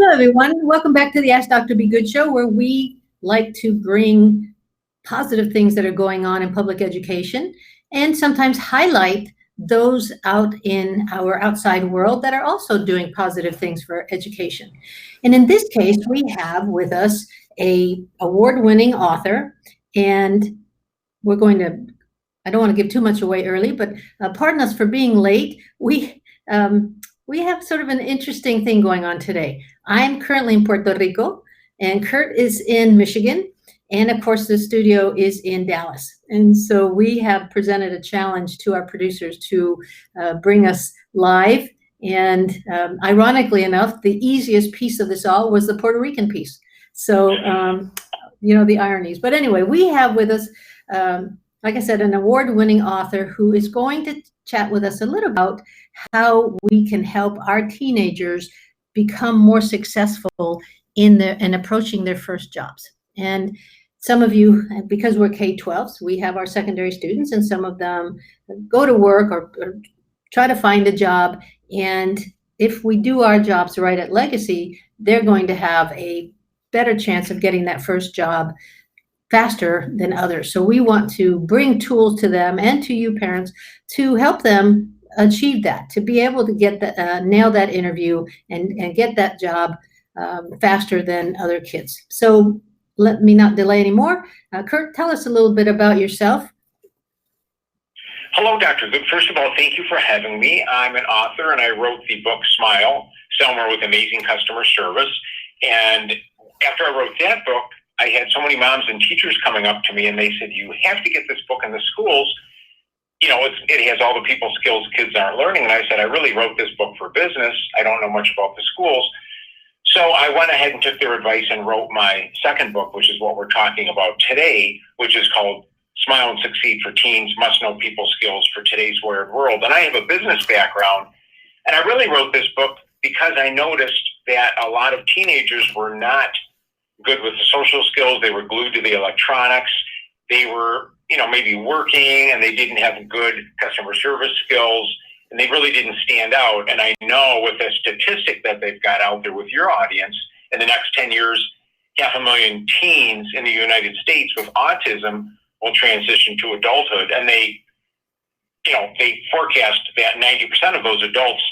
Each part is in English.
Hello, everyone. Welcome back to the Ask Dr. Be Good show, where we like to bring positive things that are going on in public education and sometimes highlight those out in our outside world that are also doing positive things for education. And in this case, we have with us a award-winning author, and we're going to, I don't want to give too much away early, but pardon us for being late. We have sort of an interesting thing going on today. I'm currently in Puerto Rico, and Kirt is in Michigan, and of course the studio is in Dallas. And so we have presented a challenge to our producers to bring us live. And ironically enough, the easiest piece of this all was the Puerto Rican piece. So, the ironies. But anyway, we have with us, like I said, an award-winning author who is going to chat with us a little about how we can help our teenagers become more successful in approaching their first jobs. And some of you, because we're K-12s, we have our secondary students, and some of them go to work or try to find a job. And if we do our jobs right at Legacy, they're going to have a better chance of getting that first job faster than others. So we want to bring tools to them and to you parents to help them achieve that, to be able to get nail that interview and get that job faster than other kids. So let me not delay anymore. Kirt, tell us a little bit about yourself. Hello, Dr. Good. First of all, thank you for having me. I'm an author, and I wrote the book Smile, Somewhere with Amazing Customer Service. And after I wrote that book, I had so many moms and teachers coming up to me, and they said, you have to get this book in the schools. It has all the people skills kids aren't learning. And I said, I really wrote this book for business. I don't know much about the schools. So I went ahead and took their advice and wrote my second book, which is what we're talking about today, which is called Smile and Succeed for Teens, Must Know People Skills for Today's Weird World. And I have a business background, and I really wrote this book because I noticed that a lot of teenagers were not good with the social skills. They were glued to the electronics. They were, maybe working, and they didn't have good customer service skills, and they really didn't stand out. And I know with the statistic that they've got out there with your audience, in the next 10 years, 500,000 teens in the United States with autism will transition to adulthood. And they forecast that 90% of those adults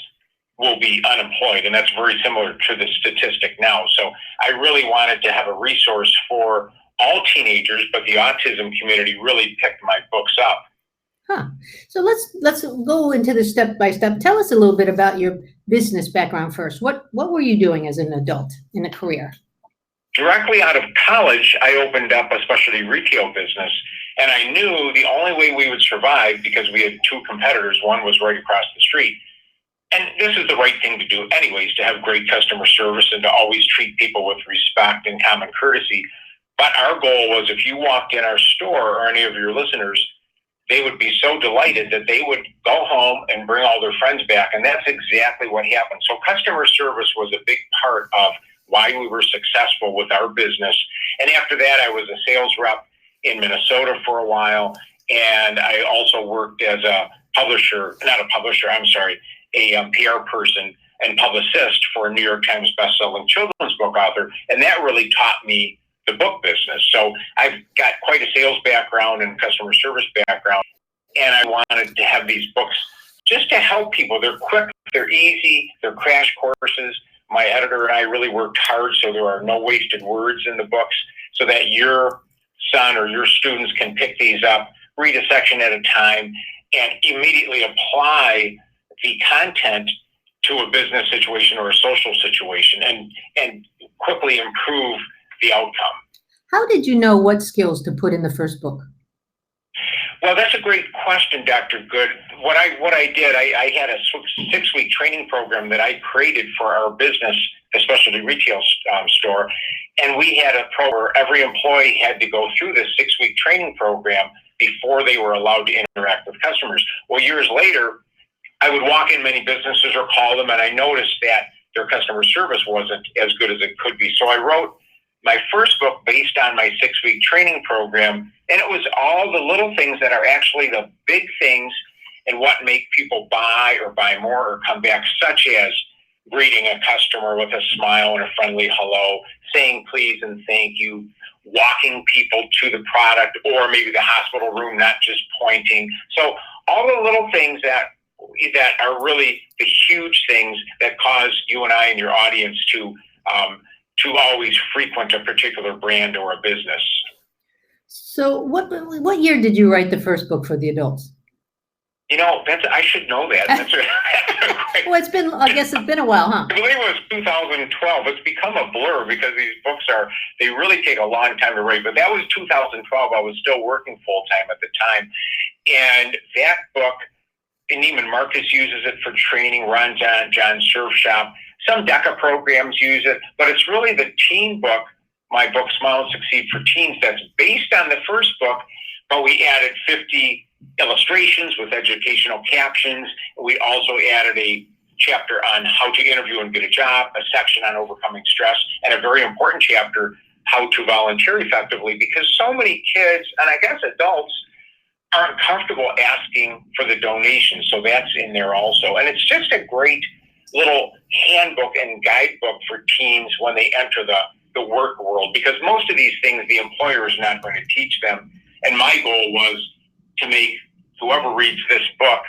will be unemployed. And that's very similar to the statistic now. So I really wanted to have a resource for all teenagers, but the autism community really picked my books up. So let's go into the step by step. Tell us a little bit about your business background first. What were you doing as an adult in a career? Directly out of college, I opened up a specialty retail business, and I knew the only way we would survive, because we had two competitors, one was right across the street. And this is the right thing to do anyways, to have great customer service and to always treat people with respect and common courtesy. But our goal was, if you walked in our store, or any of your listeners, they would be so delighted that they would go home and bring all their friends back. And that's exactly what happened. So customer service was a big part of why we were successful with our business. And after that, I was a sales rep in Minnesota for a while. And I also worked as a PR person and publicist for a New York Times bestselling children's book author. And that really taught me the book business. So I've got quite a sales background and customer service background. And I wanted to have these books just to help people. They're quick, they're easy, they're crash courses. My editor and I really worked hard so there are no wasted words in the books, so that your son or your students can pick these up, read a section at a time, and immediately apply the content to a business situation or a social situation, and quickly improve the outcome. How did you know what skills to put in the first book? Well, that's a great question, Dr. Good. What I did, I had a 6-week training program that I created for our business, the specialty retail store, and we had a program where every employee had to go through this 6-week training program before they were allowed to interact with customers. Well, years later, I would walk in many businesses or call them, and I noticed that their customer service wasn't as good as it could be. So I wrote my first book based on my 6-week training program, and it was all the little things that are actually the big things and what make people buy or buy more or come back, such as greeting a customer with a smile and a friendly hello, saying please and thank you, walking people to the product or maybe the hospital room, not just pointing. So all the little things that are really the huge things that cause you and I and your audience to always frequent a particular brand or a business. So what year did you write the first book for the adults? I should know that. Well, I guess it's been a while, huh? I believe it was 2012. It's become a blur because these books they really take a long time to write. But that was 2012. I was still working full time at the time. And that book, and Neiman Marcus uses it for training, Ron John Surf Shop. Some DECA programs use it, but it's really the teen book, my book, Smile and Succeed for Teens, that's based on the first book, but we added 50 illustrations with educational captions. We also added a chapter on how to interview and get a job, a section on overcoming stress, and a very important chapter, how to volunteer effectively, because so many kids, and I guess adults, aren't comfortable asking for the donation. So that's in there also. And it's just a great little handbook and guidebook for teens when they enter the work world, because most of these things the employer is not going to teach them. And my goal was to make whoever reads this book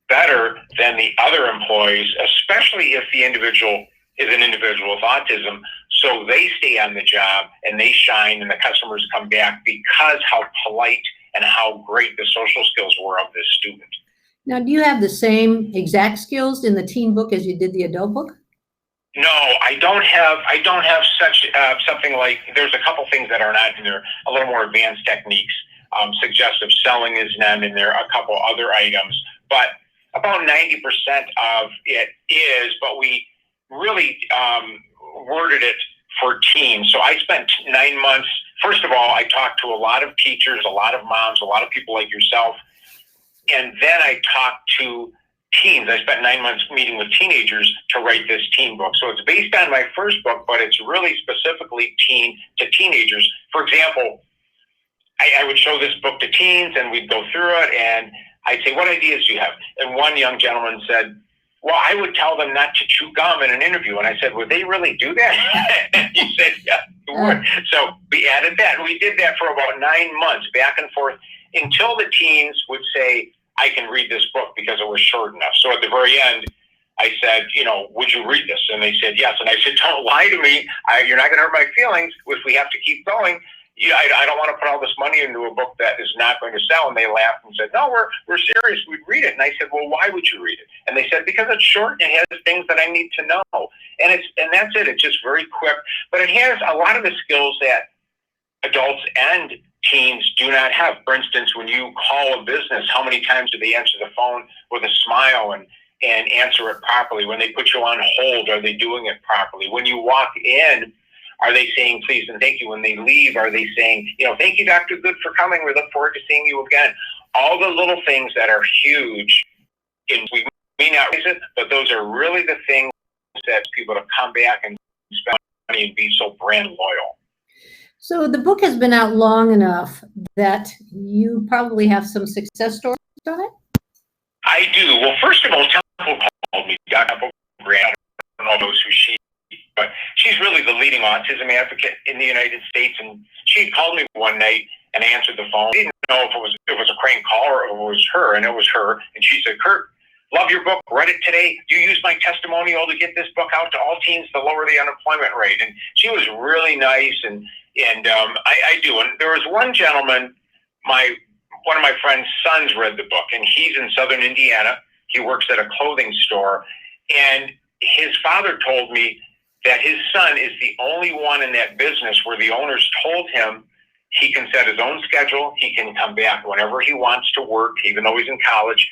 better than the other employees, especially if the individual is an individual with autism, so they stay on the job and they shine and the customers come back because how polite and how great the social skills were of this student. Now, do you have the same exact skills in the teen book as you did the adult book? No, I don't have such something like. There's a couple things that are not in there. A little more advanced techniques. Suggestive selling is not in there. A couple other items, but about 90% of it is. But we really worded it for teens. So I spent 9 months. First of all, I talked to a lot of teachers, a lot of moms, a lot of people like yourself. And then I talked to teens. I spent 9 months meeting with teenagers to write this teen book. So it's based on my first book, but it's really specifically teen to teenagers. For example, I would show this book to teens and we'd go through it and I'd say, what ideas do you have? And one young gentleman said, well, I would tell them not to chew gum in an interview. And I said, would they really do that? And he said, yeah, they would. So we added that. We did that for about 9 months, back and forth, until the teens would say, I can read this book because it was short enough. So at the very end, I said, would you read this? And they said, yes. And I said, don't lie to me. You're not going to hurt my feelings if we have to keep going. I don't want to put all this money into a book that is not going to sell. And they laughed and said, no, we're serious. We'd read it. And I said, well, why would you read it? And they said, because it's short and it has things that I need to know. And that's it. It's just very quick. But it has a lot of the skills that adults and teens do not have. For instance, when you call a business, how many times do they answer the phone with a smile and answer it properly? When they put you on hold, are they doing it properly? When you walk in, are they saying please and thank you? When they leave, are they saying, thank you, Dr. Good, for coming. We look forward to seeing you again. All the little things that are huge, and we may not raise it, but those are really the things that people to come back and spend money and be so brand loyal. So the book has been out long enough that you probably have some success stories on it? I do. Well, first of all, Temple called me, Dr. Grant. I don't know who she is, but she's really the leading autism advocate in the United States. And she called me one night and answered the phone. I didn't know if it was a crank call or it was her, and it was her. And she said, Kirt, love your book, read it today. You used my testimonial to get this book out to all teens to lower the unemployment rate. And she was really nice, and I do. And there was one gentleman, one of my friend's sons read the book, and he's in Southern Indiana. He works at a clothing store, and his father told me that his son is the only one in that business where the owners told him He can set his own schedule. He can come back whenever he wants to work, even though he's in college,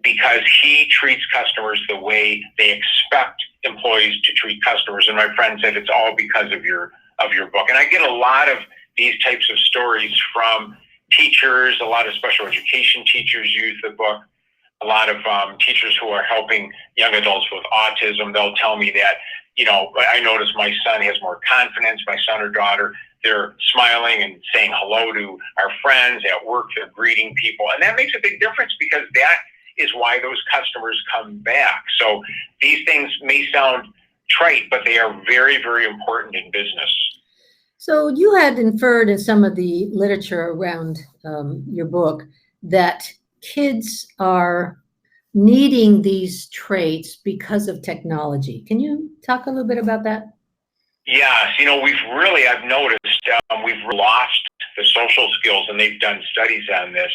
because he treats customers the way they expect employees to treat customers. And my friend said it's all because of your book. And I get a lot of these types of stories from teachers. A lot of special education teachers use the book. A lot of teachers who are helping young adults with autism, they'll tell me that, I notice my son has more confidence, my son or daughter, they're smiling and saying hello to our friends at work, they're greeting people. And that makes a big difference because that is why those customers come back. So these things may sound trite, but they are very, very important in business. So you had inferred in some of the literature around your book that kids are needing these traits because of technology. Can you talk a little bit about that? Yes, I've noticed we've lost the social skills, and they've done studies on this.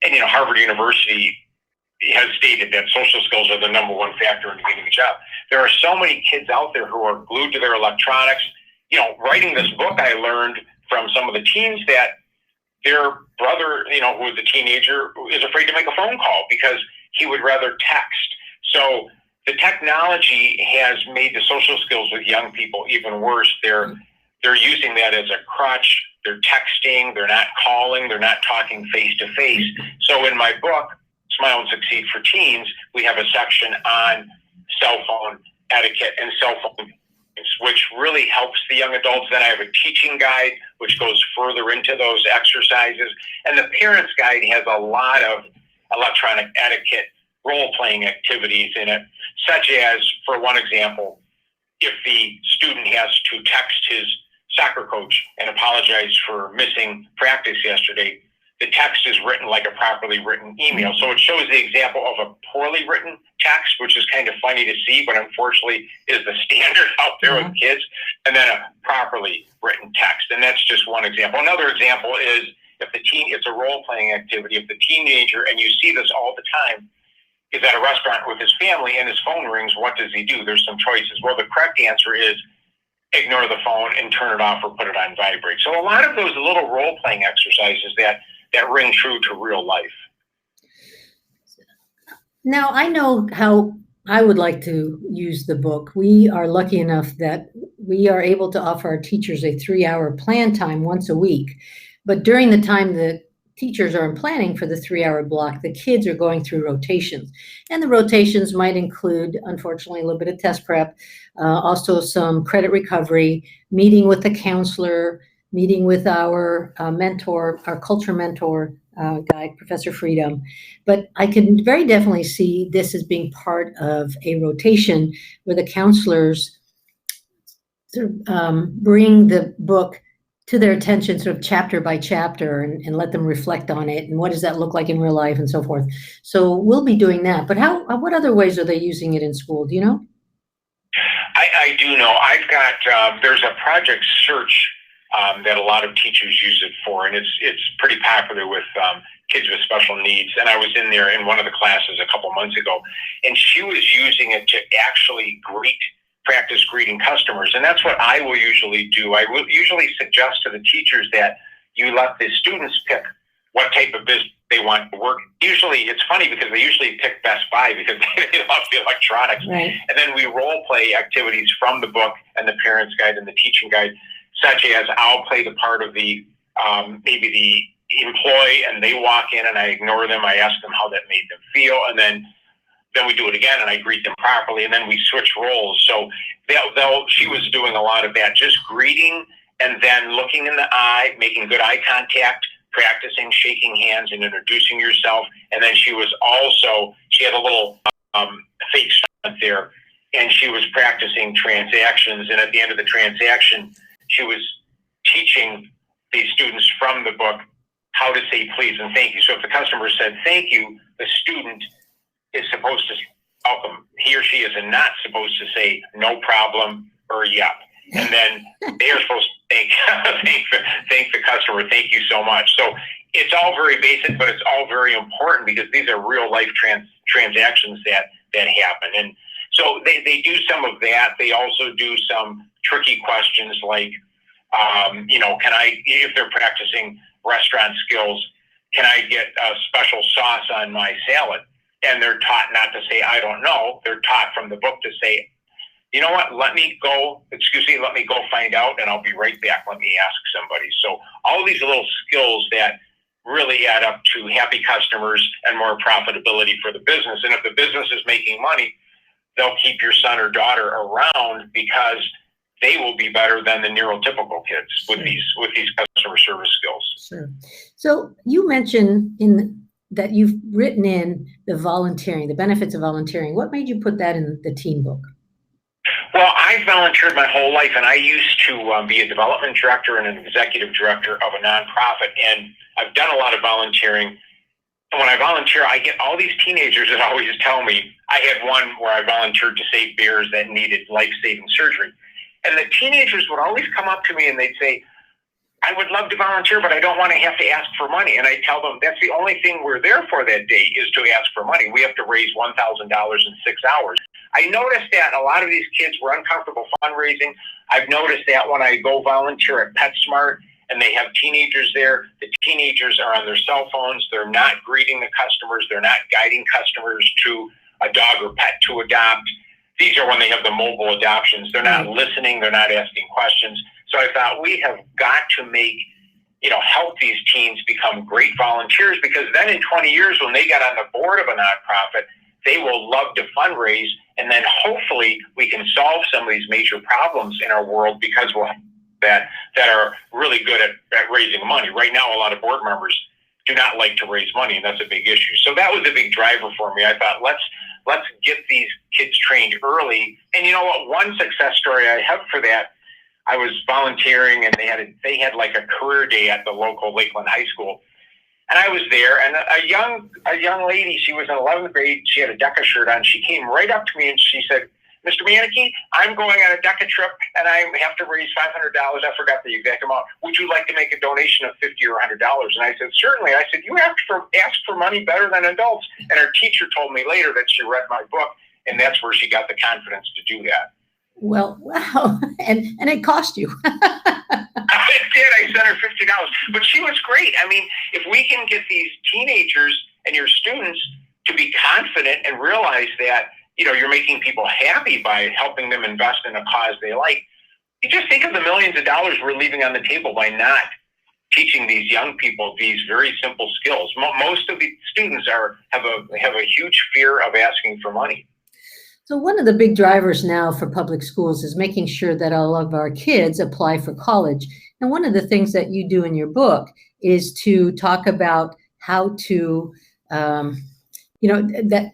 And, Harvard University has stated that social skills are the number one factor in getting a job. There are so many kids out there who are glued to their electronics. Writing this book, I learned from some of the teens that their brother, who is a teenager, is afraid to make a phone call because he would rather text. So the technology has made the social skills with young people even worse. They're using that as a crutch. They're texting. They're not calling. They're not talking face to face. So in my book, Smile and Succeed for Teens, we have a section on cell phone etiquette and cell phone, which really helps the young adults. Then I have a teaching guide, which goes further into those exercises. And the parents guide has a lot of electronic etiquette role-playing activities in it, such as, for one example, if the student has to text his soccer coach and apologize for missing practice yesterday, the text is written like a properly written email. So it shows the example of a poorly written text, which is kind of funny to see, but unfortunately is the standard out there with kids, and then a properly written text. And that's just one example. Another example is it's a role-playing activity. If the teenager, and you see this all the time, is at a restaurant with his family and his phone rings, what does he do? There's some choices. Well, the correct answer is ignore the phone and turn it off or put it on vibrate. So a lot of those little role-playing exercises that ring true to real life. Now, I know how I would like to use the book. We are lucky enough that we are able to offer our teachers a 3-hour plan time once a week. But during the time the teachers are planning for the 3-hour block, the kids are going through rotations. And the rotations might include, unfortunately, a little bit of test prep, also some credit recovery, meeting with the counselor, meeting with our mentor, our culture mentor guy, Professor Freedom. But I can very definitely see this as being part of a rotation where the counselors sort of bring the book to their attention sort of chapter by chapter and let them reflect on it and what does that look like in real life and so forth. So we'll be doing that. But what other ways are they using it in school? Do you know? I do know. I've got, there's a project search that a lot of teachers use it for, and it's pretty popular with kids with special needs. And I was in there in one of the classes a couple months ago, and she was using it to actually practice greeting customers. And that's what I will usually do. I will usually suggest to the teachers that you let the students pick what type of business they want to work. Usually, it's funny because they usually pick Best Buy because they love the electronics. Right. And then we role play activities from the book and the parents guide and the teaching guide, such as I'll play the part of the maybe the employee, and they walk in and I ignore them. I ask them how that made them feel, and then we do it again and I greet them properly, and then we switch roles. So she was doing a lot of that, just greeting and then looking in the eye, making good eye contact, practicing shaking hands and introducing yourself. And then she had a little fake stunt there, and she was practicing transactions. And at the end of the transaction, she was teaching the students from the book how to say please and thank you. So if the customer said thank you, the student is supposed to welcome. He or she is not supposed to say no problem or yep. And then they are supposed to thank the customer. Thank you so much. So it's all very basic, but it's all very important because these are real life transactions that happen. And so they do some of that. They also do some tricky questions like if they're practicing restaurant skills, can I get a special sauce on my salad? And they're taught not to say, I don't know. They're taught from the book to say, you know what, let me go find out, and I'll be right back. Let me ask somebody. So all these little skills that really add up to happy customers and more profitability for the business. And if the business is making money, they'll keep your son or daughter around because they will be better than the neurotypical kids with these customer service skills. Sure. So you mentioned that you've written in the volunteering, the benefits of volunteering. What made you put that in the teen book? Well, I've volunteered my whole life, and I used to be a development director and an executive director of a nonprofit, and I've done a lot of volunteering. And when I volunteer, I get all these teenagers that always tell me. I had one where I volunteered to save bears that needed life-saving surgery. And the teenagers would always come up to me and they'd say, I would love to volunteer, but I don't want to have to ask for money. And I tell them that's the only thing we're there for that day is to ask for money. We have to raise $1,000 in 6 hours. I noticed that a lot of these kids were uncomfortable fundraising. I've noticed that when I go volunteer at PetSmart and they have teenagers there, the teenagers are on their cell phones. They're not greeting the customers. They're not guiding customers to a dog or pet to adopt. These are when they have the mobile adoptions. They're not listening. They're not asking questions. So I thought we have got to help these teens become great volunteers, because then in 20 years when they got on the board of a nonprofit, they will love to fundraise, and then hopefully we can solve some of these major problems in our world because we'll have that are really good at raising money. Right now, a lot of board members do not like to raise money, and that's a big issue. So that was a big driver for me. I thought, let's get these kids trained early. And you know what? One success story I have for that, I was volunteering, and they had like a career day at the local Lakeland High School. And I was there, and a young lady, she was in 11th grade, she had a DECA shirt on. She came right up to me and she said, Mr. Manecke, I'm going on a DECA trip and I have to raise $500. I forgot the exact amount. Would you like to make a donation of $50 or $100? And I said, certainly. I said, you ask for money better than adults. And her teacher told me later that she read my book, and that's where she got the confidence to do that. Well, wow. And it cost you. It did. I sent her $50. But she was great. I mean, if we can get these teenagers and your students to be confident and realize that, you're making people happy by helping them invest in a cause they like, you just think of the millions of dollars we're leaving on the table by not teaching these young people these very simple skills. Most of the students have a huge fear of asking for money. So one of the big drivers now for public schools is making sure that all of our kids apply for college. And one of the things that you do in your book is to talk about how to, that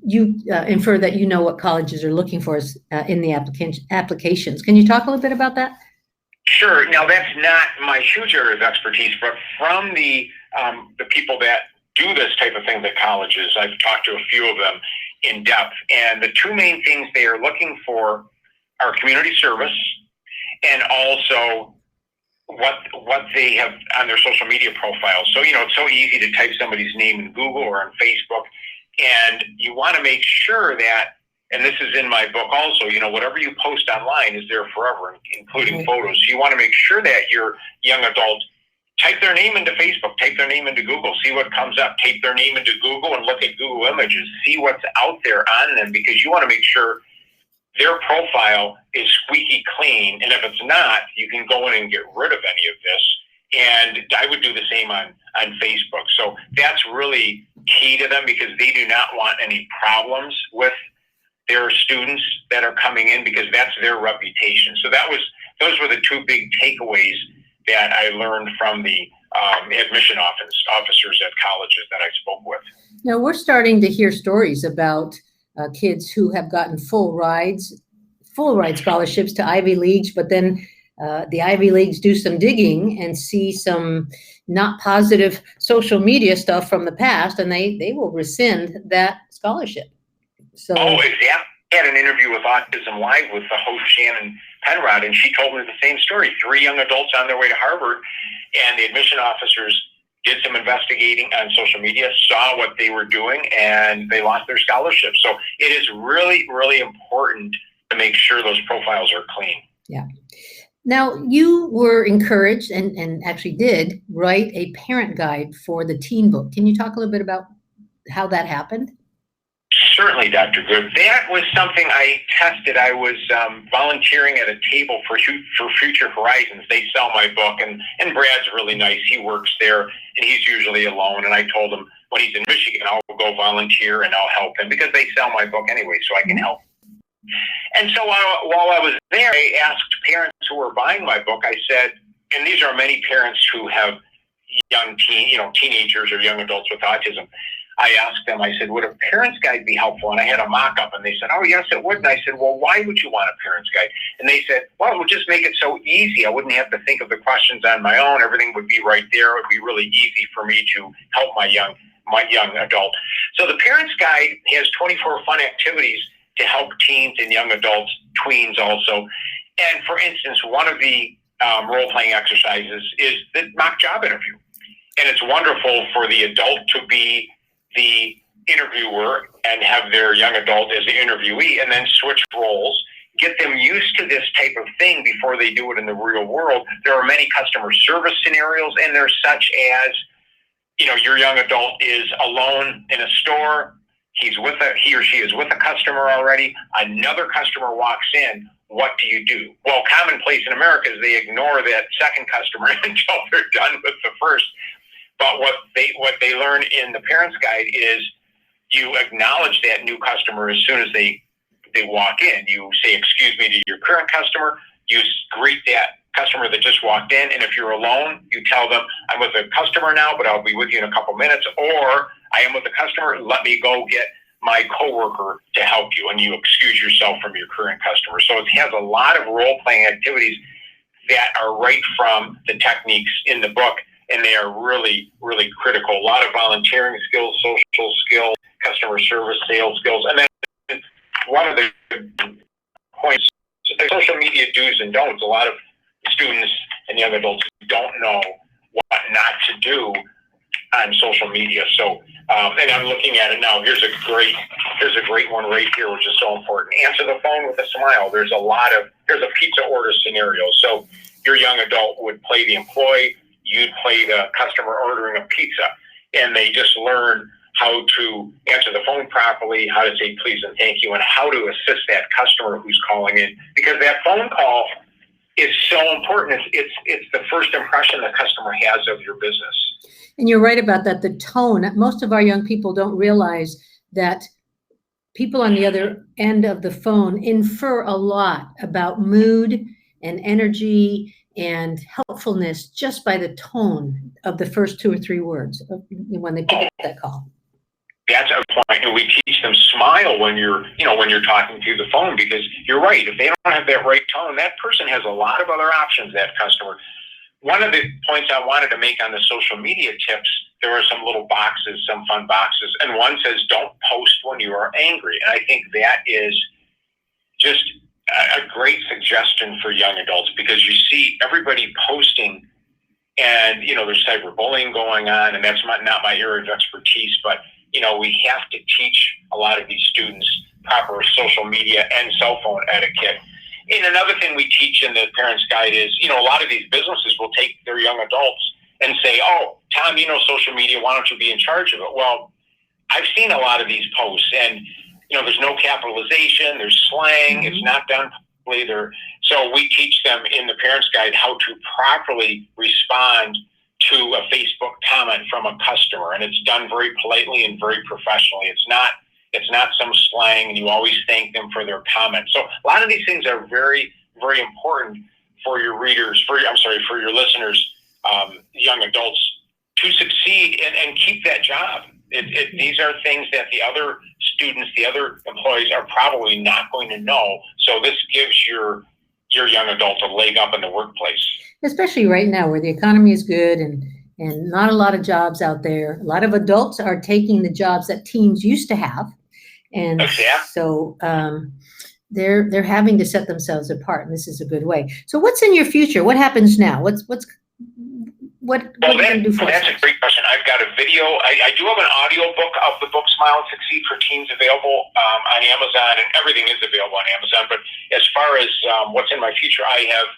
you infer that what colleges are looking for in the applications. Can you talk a little bit about that? Sure. Now, that's not my huge area of expertise, but from the people that do this type of thing at colleges, I've talked to a few of them in depth, and the two main things they are looking for are community service and also what they have on their social media profiles. So, it's so easy to type somebody's name in Google or on Facebook, and you want to make sure that, and this is in my book also, whatever you post online is there forever, including photos. So you want to make sure that your young adults type their name into Facebook, type their name into Google, see what comes up, type their name into Google and look at Google Images, see what's out there on them, because you want to make sure their profile is squeaky clean. And if it's not, you can go in and get rid of any of this. And I would do the same on Facebook. So that's really key to them, because they do not want any problems with their students that are coming in, because that's their reputation. So those were the two big takeaways that I learned from the admission officers at colleges that I spoke with. Now, we're starting to hear stories about kids who have gotten full ride scholarships to Ivy Leagues, but then the Ivy Leagues do some digging and see some not positive social media stuff from the past, and they will rescind that scholarship. So, exactly. I had an interview with Autism Live with the host Shannon Penrod, and she told me the same story. 3 young adults on their way to Harvard, and the admission officers did some investigating on social media, saw what they were doing, and they lost their scholarship. So it is really, really important to make sure those profiles are clean. Yeah. Now, you were encouraged and actually did write a parent guide for the teen book. Can you talk a little bit about how that happened? Certainly, Dr. Good. That was something I tested. I was volunteering at a table for Future Horizons. They sell my book, and Brad's really nice. He works there, and he's usually alone. And I told him when he's in Michigan, I'll go volunteer and I'll help him because they sell my book anyway, so I can help. And so while I was there, I asked parents who were buying my book, I said, and these are many parents who have teenagers or young adults with autism. I asked them, I said, would a parent's guide be helpful? And I had a mock-up, and they said, oh, yes, it would. And I said, well, why would you want a parent's guide? And they said, well, it would just make it so easy. I wouldn't have to think of the questions on my own. Everything would be right there. It would be really easy for me to help my young adult. So the parent's guide has 24 fun activities to help teens and young adults, tweens also. And for instance, one of the role-playing exercises is the mock job interview. And it's wonderful for the adult to be the interviewer and have their young adult as the interviewee, and then switch roles, get them used to this type of thing before they do it in the real world. There are many customer service scenarios, and there's such as, your young adult is alone in a store. He or she is with a customer already. Another customer walks in. What do you do? Well, commonplace in America is they ignore that second customer until they're done with the first. But what they learn in the parent's guide is you acknowledge that new customer as soon as they walk in. You say, excuse me, to your current customer. You greet that customer that just walked in. And if you're alone, you tell them, I'm with a customer now, but I'll be with you in a couple minutes. Or I am with a customer. Let me go get my coworker to help you. And you excuse yourself from your current customer. So it has a lot of role-playing activities that are right from the techniques in the book. And they are really, really critical. A lot of volunteering skills, social skills, customer service, sales skills. And then one of the points, social media do's and don'ts. A lot of students and young adults don't know what not to do on social media. So, and I'm looking at it now. Here's a great one right here, which is so important. Answer the phone with a smile. There's a pizza order scenario. So your young adult would play the employee. You'd play the customer ordering a pizza, and they just learn how to answer the phone properly, how to say please and thank you, and how to assist that customer who's calling in, because that phone call is so important. It's the first impression the customer has of your business. And you're right about that. The tone. Most of our young people don't realize that people on the other end of the phone infer a lot about mood and energy and helpfulness just by the tone of the first 2 or 3 words when they pick up that call. That's a point, and we teach them smile when you're talking through the phone, because you're right. If they don't have that right tone, that person has a lot of other options, that customer. One of the points I wanted to make on the social media tips, there are some little boxes, some fun boxes, and one says, don't post when you are angry. And I think that is just a great suggestion for young adults, because you see everybody posting, and there's cyberbullying going on, and that's not my area of expertise, but we have to teach a lot of these students proper social media and cell phone etiquette. And another thing we teach in the parents' guide is, a lot of these businesses will take their young adults and say, oh, Tom, social media, why don't you be in charge of it? Well, I've seen a lot of these posts, and there's no capitalization, there's slang, it's not done properly. So we teach them in the parents' guide how to properly respond to a Facebook comment from a customer, and it's done very politely and very professionally. It's not some slang, and you always thank them for their comment. So a lot of these things are very, very important for your readers, for your listeners, young adults, to succeed and keep that job. These are things that the other students, the other employees are probably not going to know. So this gives your young adult a leg up in the workplace. Especially right now where the economy is good and not a lot of jobs out there. A lot of adults are taking the jobs that teens used to have. And so they're having to set themselves apart, and this is a good way. So what's in your future? What happens now? What are you going to do for us? That's a great question. I've got a video. I do have an audio book of the book Smile and Succeed for Teens available on Amazon, and everything is available on Amazon. But as far as what's in my future, I have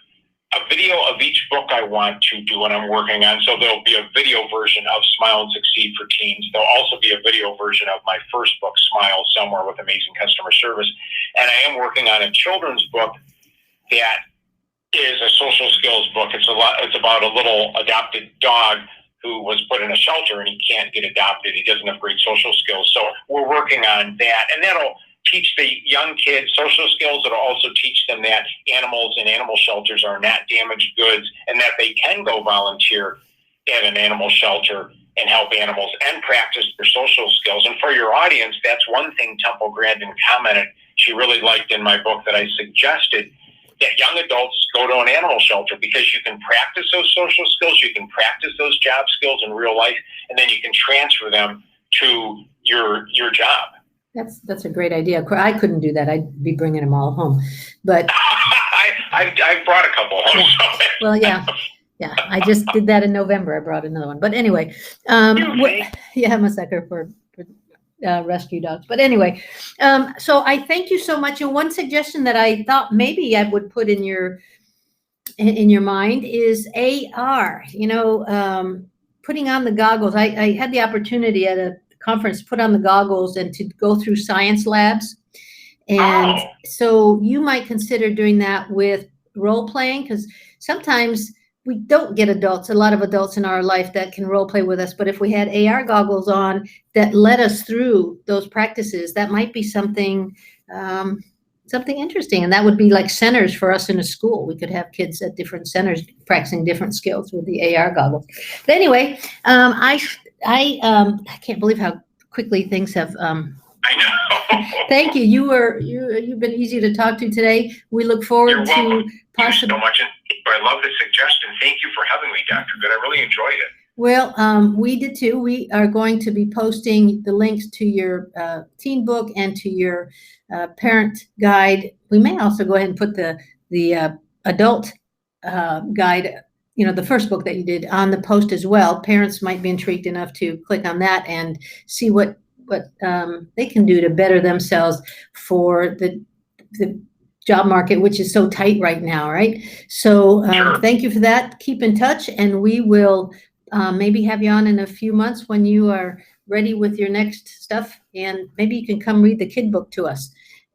a video of each book I want to do and I'm working on. So there'll be a video version of Smile and Succeed for Teens. There'll also be a video version of my first book, Smile, Somewhere with Amazing Customer Service. And I am working on a children's book that is a social skills book. It's about a little adopted dog who was put in a shelter and he can't get adopted. He doesn't have great social skills. So we're working on that. And that'll teach the young kids social skills. It'll also teach them that animals in animal shelters are not damaged goods and that they can go volunteer at an animal shelter and help animals and practice their social skills. And for your audience, that's one thing Temple Grandin commented she really liked in my book, that I suggested that young adults go to an animal shelter because you can practice those social skills, you can practice those job skills in real life, and then you can transfer them to your job. That's a great idea. I couldn't do that. I'd be bringing them all home, but I brought a couple home. Yeah. Well, yeah. I just did that in November. I brought another one, but anyway, yeah, I'm a sucker for rescue dogs. But anyway, so I thank you so much. And one suggestion that I thought maybe I would put in your mind is AR. Putting on the goggles. I had the opportunity at a conference to put on the goggles and to go through science labs. And so you might consider doing that with role playing, because sometimes we don't get a lot of adults in our life that can role play with us. But if we had AR goggles on that led us through those practices, that might be something interesting. And that would be like centers for us in a school. We could have kids at different centers practicing different skills with the AR goggles. But anyway, I can't believe how quickly things have. I know. Thank you. You've been easy to talk to today. We look forward to Thank you so much. And I love the suggestion. Thank you for having me, Dr. Good. I really enjoyed it. Well, we did too. We are going to be posting the links to your teen book and to your parent guide. We may also go ahead and put the adult guide, the first book that you did, on the post as well. Parents might be intrigued enough to click on that and see what they can do to better themselves for the job market, which is so tight right now, right? So Sure. Thank you for that. Keep in touch, and we will maybe have you on in a few months when you are ready with your next stuff, and maybe you can come read the kid book to us.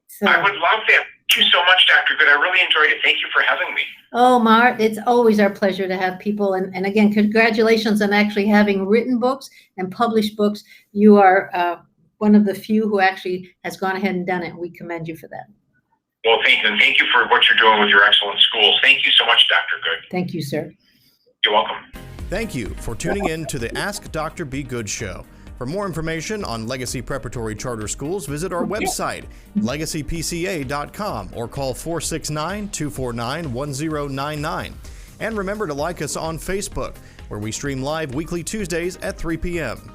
So, I would love that. Thank you so much, Dr. Good. I really enjoyed it. Thank you for having me. Oh, Mar, it's always our pleasure to have people. And again, congratulations on actually having written books and published books. You are one of the few who actually has gone ahead and done it. We commend you for that. Well, thank you. And thank you for what you're doing with your excellent schools. Thank you so much, Dr. Good. Thank you, sir. You're welcome. Thank you for tuning in to the Ask Dr. Be Good show. For more information on Legacy Preparatory Charter Schools, visit our website, legacypca.com, or call 469-249-1099. And remember to like us on Facebook, where we stream live weekly Tuesdays at 3 p.m.